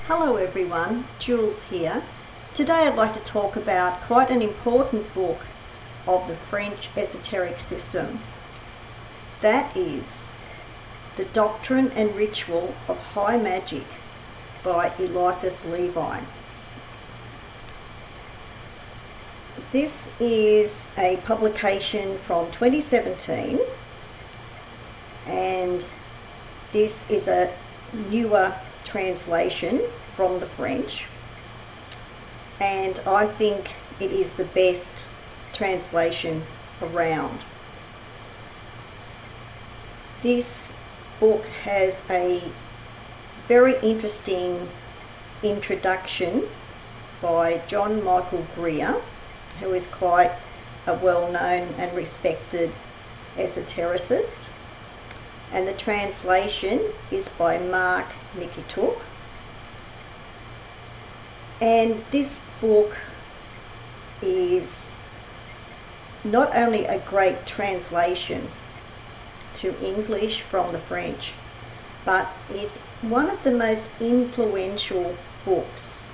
Hello everyone, Jules here. Today I'd like to talk about quite an important book of the French esoteric system. That is The Doctrine and Ritual of High Magic by Eliphas Levi. This is a publication from 2017 and this is a newer translation from the French, and I think it is the best translation around. This book has a very interesting introduction by John Michael Greer, who is quite a well-known and respected esotericist, and the translation is by Mark Anthony. And this book is not only a great translation to English from the French, but it's one of the most influential books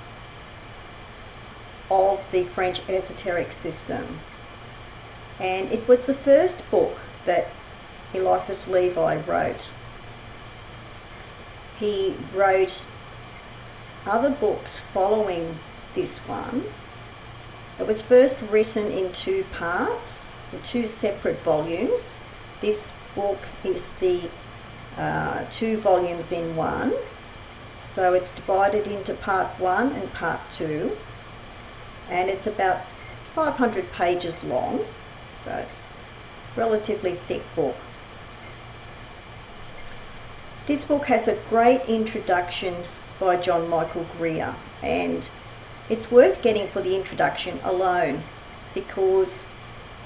of the French esoteric system. And it was the first book that Eliphas Levi wrote. He wrote other books following this one. It was first written in two parts, in two separate volumes. This book is the 2 volumes in one. So it's divided into part 1 and part 2. And it's about 500 pages long. So it's a relatively thick book. This book has a great introduction by John Michael Greer, and it's worth getting for the introduction alone because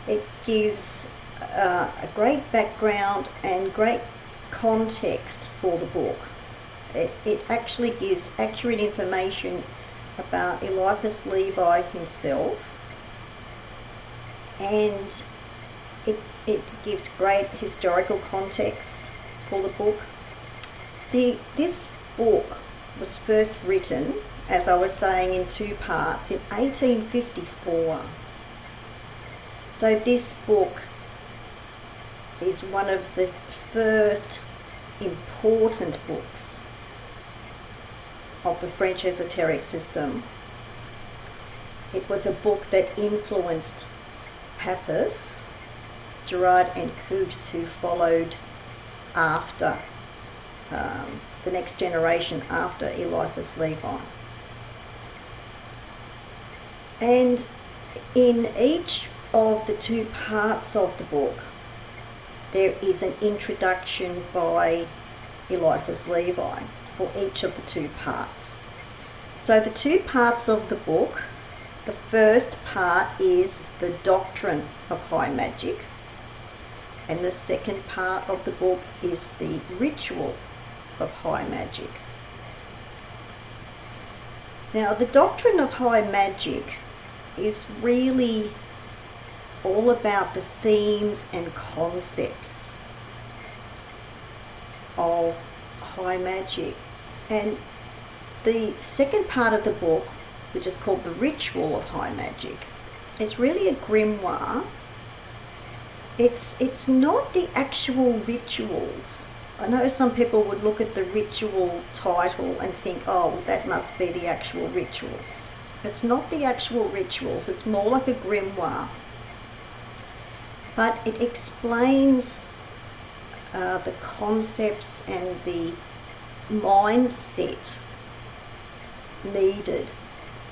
it gives a great background and great context for the book. It actually gives accurate information about Eliphas Levi himself, and it gives great historical context for the book. This book was first written, as I was saying, in 2 parts in 1854. So this book is one of the first important books of the French esoteric system. It was a book that influenced Papists, Gerard and Coops, who followed after the next generation after Eliphas Levi. And in each of the 2 parts of the book, there is an introduction by Eliphas Levi for each of the 2 parts. So the 2 parts of the book, the first part is the Doctrine of High Magic, and the second part of the book is the Ritual of High Magic. Now, the Doctrine of High Magic is really all about the themes and concepts of high magic. And the second part of the book, which is called the Ritual of High Magic, it's really a grimoire. It's not the actual rituals. I know some people would look at the ritual title and think, oh, that must be the actual rituals. It's not the actual rituals, it's more like a grimoire. But it explains the concepts and the mindset needed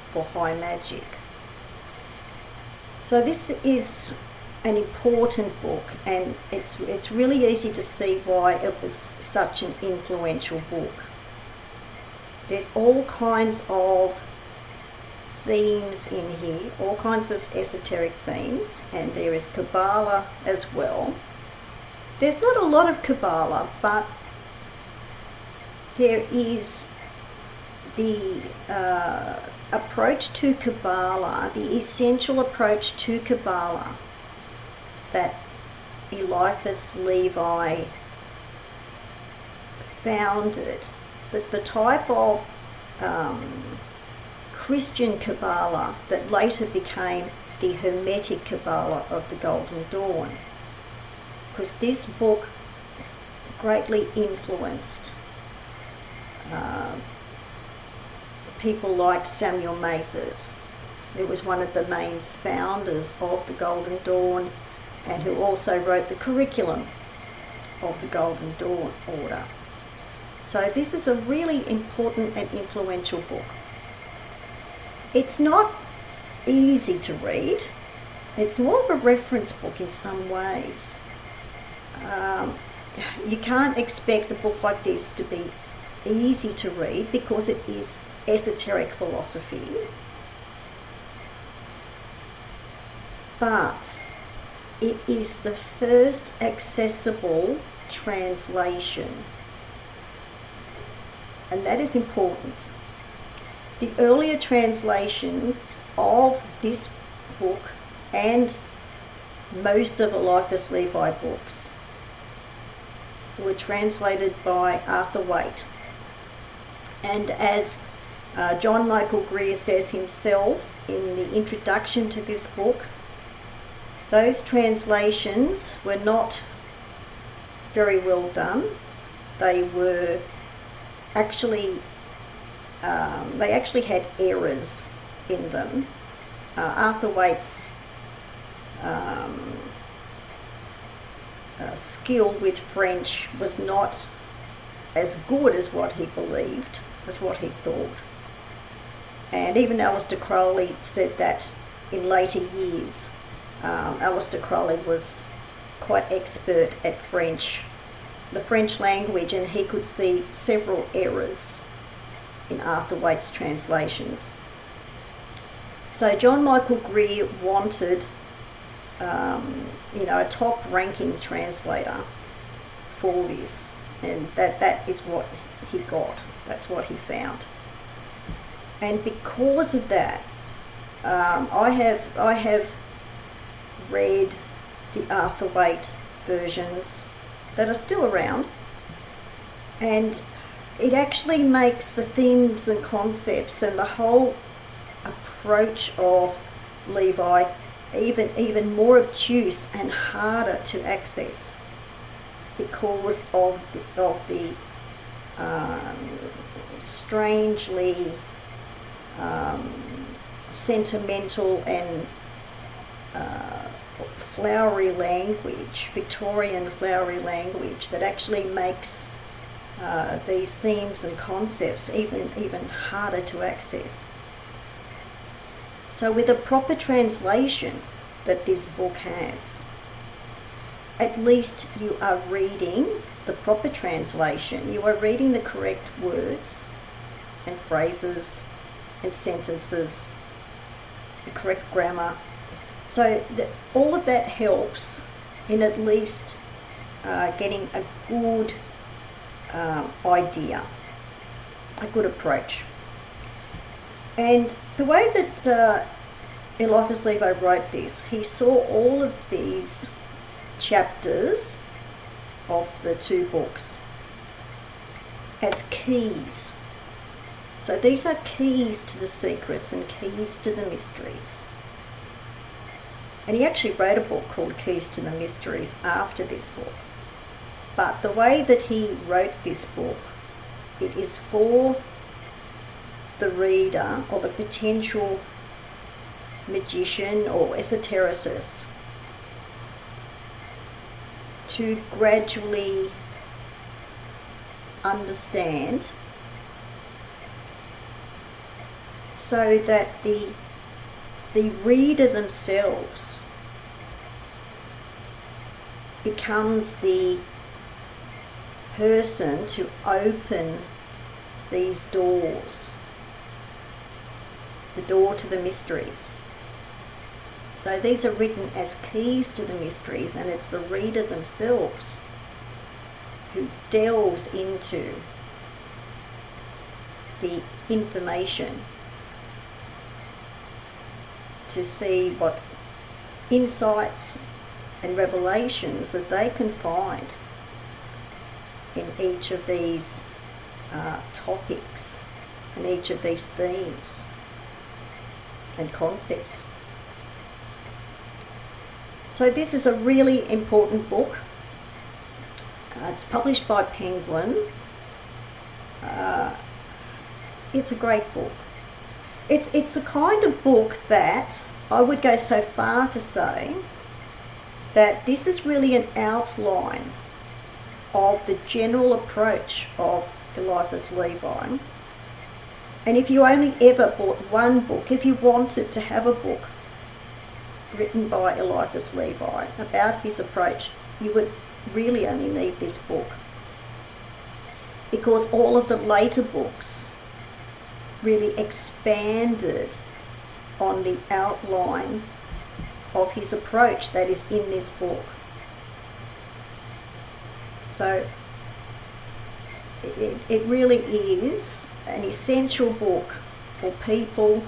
for high magic. So this is an important book, and it's really easy to see why it was such an influential book. There's all kinds of themes in here, all kinds of esoteric themes, and there is Kabbalah as well. There's not a lot of Kabbalah, but there is the approach to Kabbalah, the essential approach to Kabbalah that Eliphas Levi founded, the type of Christian Kabbalah that later became the Hermetic Kabbalah of the Golden Dawn, because this book greatly influenced people like Samuel Mathers, who was one of the main founders of the Golden Dawn and who also wrote the curriculum of the Golden Dawn order. So this is a really important and influential book. It's not easy to read. It's more of a reference book in some ways. You can't expect a book like this to be easy to read because it is esoteric philosophy. But it is the first accessible translation, and that is important. The earlier translations of this book and most of Eliphas Levi books were translated by Arthur Waite. And as John Michael Greer says himself in the introduction to this book, those translations were not very well done. They were actually, they actually had errors in them. Arthur Waite's skill with French was not as good as what he believed, as what he thought. And even Aleister Crowley said that in later years. Aleister Crowley was quite expert at French, the French language, and he could see several errors in Arthur Waite's translations. So John Michael Greer wanted a top-ranking translator for this, and that is what he got. That's what he found. And because of that, I have read the Arthur Waite versions that are still around, and it actually makes the themes and concepts and the whole approach of Levi even more obtuse and harder to access because of the strangely sentimental and flowery language, Victorian flowery language that actually makes these themes and concepts even harder to access. So with a proper translation that this book has, at least you are reading the proper translation. You are reading the correct words and phrases and sentences, the correct grammar. So all of that helps in at least getting a good idea, a good approach. And the way that Eliphas Levi wrote this, he saw all of these chapters of the two books as keys. So these are keys to the secrets and keys to the mysteries. And he actually wrote a book called Keys to the Mysteries after this book. But the way that he wrote this book, it is for the reader or the potential magician or esotericist to gradually understand, so that the reader themselves becomes the person to open these doors, the door to the mysteries. So these are written as keys to the mysteries, and it's the reader themselves who delves into the information to see what insights and revelations that they can find in each of these topics and each of these themes and concepts. So this is a really important book. It's published by Penguin. It's a great book. It's the kind of book that I would go so far to say that this is really an outline of the general approach of Eliphas Levi. And if you only ever bought one book, if you wanted to have a book written by Eliphas Levi about his approach, you would really only need this book, because all of the later books really expanded on the outline of his approach that is in this book. So it really is an essential book for people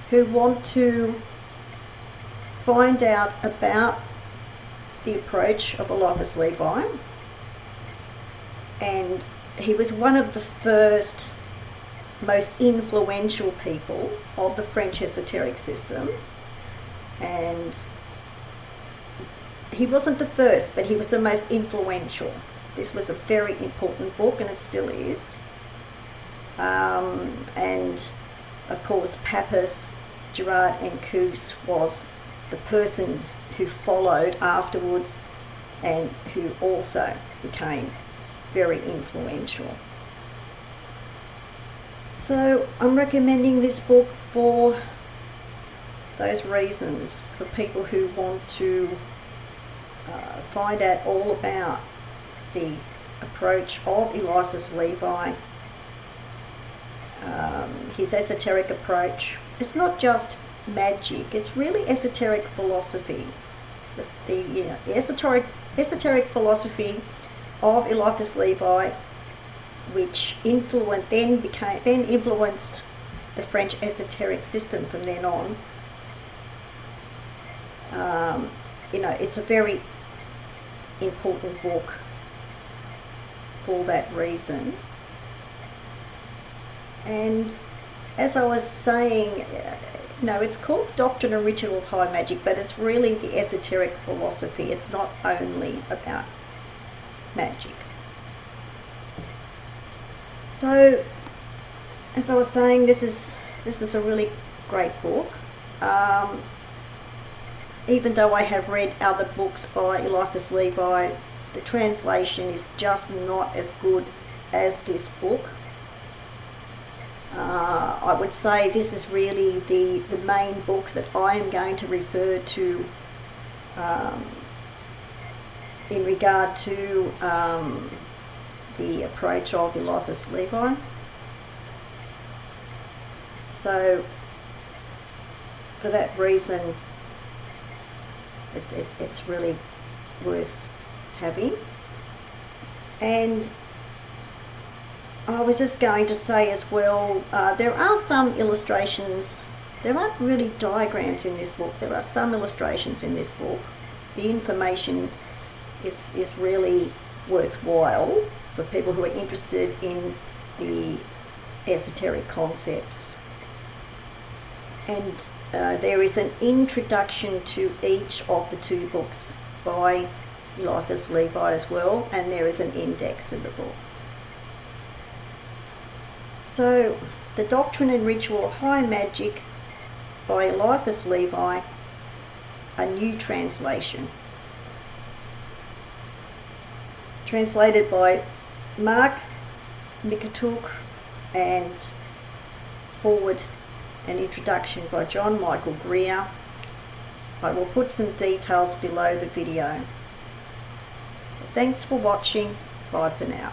who want to find out about the approach of Eliphas Levi. And he was one of the first most influential people of the French esoteric system, and he wasn't the first, but he was the most influential. This was a very important book, and it still is. And of course, Pappas, Gerard and Coos was the person who followed afterwards and who also became very influential. So I'm recommending this book for those reasons, for people who want to find out all about the approach of Eliphas Levi, his esoteric approach. It's not just magic, it's really esoteric philosophy. The esoteric philosophy of Eliphas Levi, which then influenced the French esoteric system from then on. It's a very important book for that reason. And as I was saying, it's called Doctrine and Ritual of High Magic, but it's really the esoteric philosophy. It's not only about magic. So, as I was saying, this is a really great book. Even though I have read other books by Eliphas Levi, the translation is just not as good as this book. I would say this is really the main book that I am going to refer to in regard to the approach of Eliphas Levi. So for that reason, it's really worth having. And I was just going to say as well, there are some illustrations. There aren't really diagrams in this book. There are some illustrations in this book. The information is really worthwhile for people who are interested in the esoteric concepts. And there is an introduction to each of the two books by Eliphas Levi as well, and there is an index in the book. So, The Doctrine and Ritual of High Magic by Eliphas Levi, a new translation. Translated by Mark Mikituk, and forward and introduction by John Michael Greer. I will put some details below the video. Thanks for watching. Bye for now.